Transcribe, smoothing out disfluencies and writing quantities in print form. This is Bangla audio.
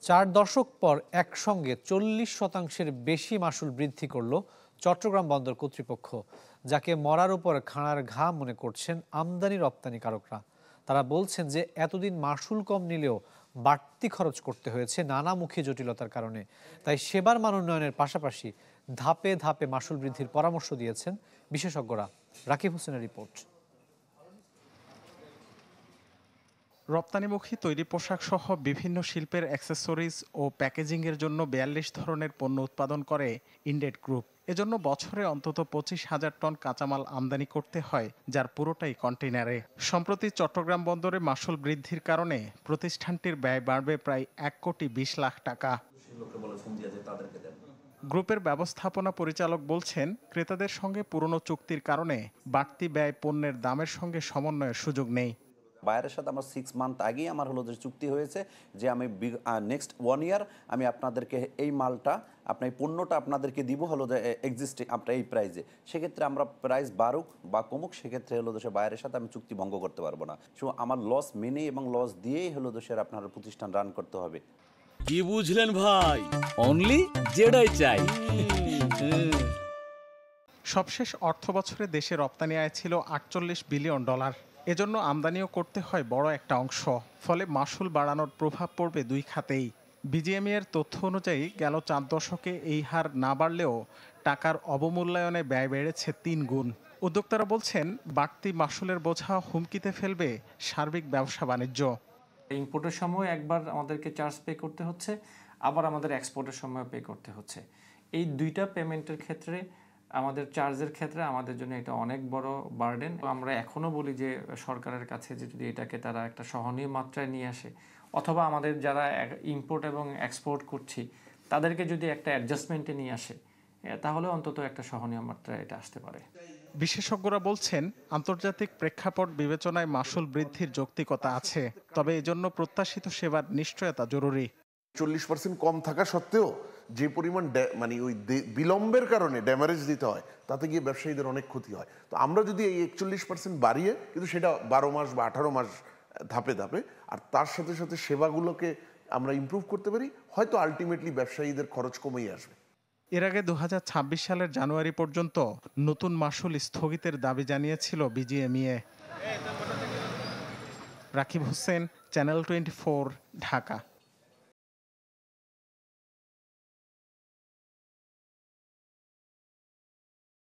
4 দশক পর একসঙ্গে 40% বেশি মাশুল বৃদ্ধি করল চট্টগ্রাম বন্দর কর্তৃপক্ষ, যাকে মরার উপর খাঁড়ার ঘা মনে করছেন আমদানি রপ্তানিকারকরা। তারা বলছেন যে এতদিন মাশুল কম নিলেও বাড়তি খরচ করতে হয়েছে নানামুখী জটিলতার কারণে। তাই সেবার মান উন্নয়নের পাশাপাশি ধাপে ধাপে মাশুল বৃদ্ধির পরামর্শ দিয়েছেন বিশেষজ্ঞরা। রাকিব হোসেনের রিপোর্ট। রপ্তানিমুখী তৈরি পোশাক সহ বিভিন্ন শিল্পের অ্যাক্সেসরিজ ও প্যাকেজিংয়ের জন্য 42 ধরনের পণ্য উৎপাদন করে ইন্ডেট গ্রুপ। এজন্য বছরে অন্তত 25,000 টন কাঁচামাল আমদানি করতে হয়, যার পুরোটাই কন্টেইনারে। সম্প্রতি চট্টগ্রাম বন্দরে মাশুল বৃদ্ধির কারণে প্রতিষ্ঠানটির ব্যয় বাড়বে প্রায় 1,20,00,000 টাকা। গ্রুপের ব্যবস্থাপনা পরিচালক বলছেন, ক্রেতাদের সঙ্গে পুরনো চুক্তির কারণে বাড়তি ব্যয় পণ্যের দামের সঙ্গে সমন্বয়ের সুযোগ নেই। বায়ারের সাথে আমার 6 মান্থ আগেই আমার যে চুক্তি হয়েছে যে আমি নেক্সট 1 ইয়ার আমি আপনাদেরকে এই মালটা এই পণ্যটা আপনাদেরকে দিব যে এক্সিস্টিং আপনার এই প্রাইজে। সেক্ষেত্রে আমরা প্রাইস বাড়ুক বা কমুক, সেক্ষেত্রে সে বায়ারের সাথে আমি চুক্তি ভঙ্গ করতে পারবো না। আমার লস মেনে এবং লস দিয়েই দেশের আপনার প্রতিষ্ঠান রান করতে হবে। কি বুঝলেন ভাই? অনলি যেটাই চাই। সবশেষ অর্থ বছরে দেশে রপ্তানি আয় ছিল $48 বিলিয়ন। এজন্য আমদানিও করতে হয় বড় একটা অংশ। ফলে মাশুল বাড়ানোর প্রভাব পড়বে দুই খাতেই। বিজিএমইএ এর তথ্য অনুযায়ী গেল 4 দশকে এই হার না বাড়লেও টাকার অবমূল্যায়নে ব্যয় বেড়েছে 3 গুণ। উদ্যোক্তারা বলছেন, বাড়তি মাশুলের বোঝা হুমকিতে ফেলবে সার্বিক ব্যবসা বাণিজ্য। ইম্পোর্টের সময় একবার আমাদেরকে চার্জ পে করতে হচ্ছে, আবার আমাদের এক্সপোর্টের সময় পে করতে হচ্ছে। এই দুইটা পেমেন্টের ক্ষেত্রে আমাদের চার্জের ক্ষেত্রে আমাদের জন্য এটা অনেক বড় বার্ডেন। আমরা এখনো বলি যে সরকারের কাছে যে যদি এটাকে তারা একটা সহনীয় মাত্রায় নিয়ে আসে, অথবা আমাদের যারা ইম্পোর্ট এবং এক্সপোর্ট করছি তাদেরকে যদি একটা অ্যাডজাস্টমেন্টে নিয়ে আসে, তাহলে অন্তত একটা সহনীয় মাত্রায় এটা আসতে পারে। বিশেষজ্ঞরা বলছেন, আন্তর্জাতিক প্রেক্ষাপট বিবেচনায় মাশুল বৃদ্ধির যৌক্তিকতা আছে, তবে এজন্য প্রত্যাশিত সেবার নিশ্চয়তা জরুরি। 40% কম থাকা সত্ত্বেও যে পরিমাণ ওই বিলম্বের কারণে ড্যামারেজ দিতে হয়, তাতে গিয়ে ব্যবসায়ীদের অনেক ক্ষতি হয়। তো আমরা যদি এই 41% বাড়িয়ে, কিন্তু সেটা 12 মাস বা 18 মাস ধাপে ধাপে, আর তার সাথে সাথে সেবাগুলোকে আমরা ইমপ্রুভ করতে পারি, হয়তো আলটিমেটলি ব্যবসায়ীদের খরচ কমেই আসবে। এর আগে 2026 সালের জানুয়ারি পর্যন্ত নতুন মাশুল স্থগিতের দাবি জানিয়েছিল বিজিএমইএ। রাকিব হোসেন, চ্যানেল 24, ঢাকা।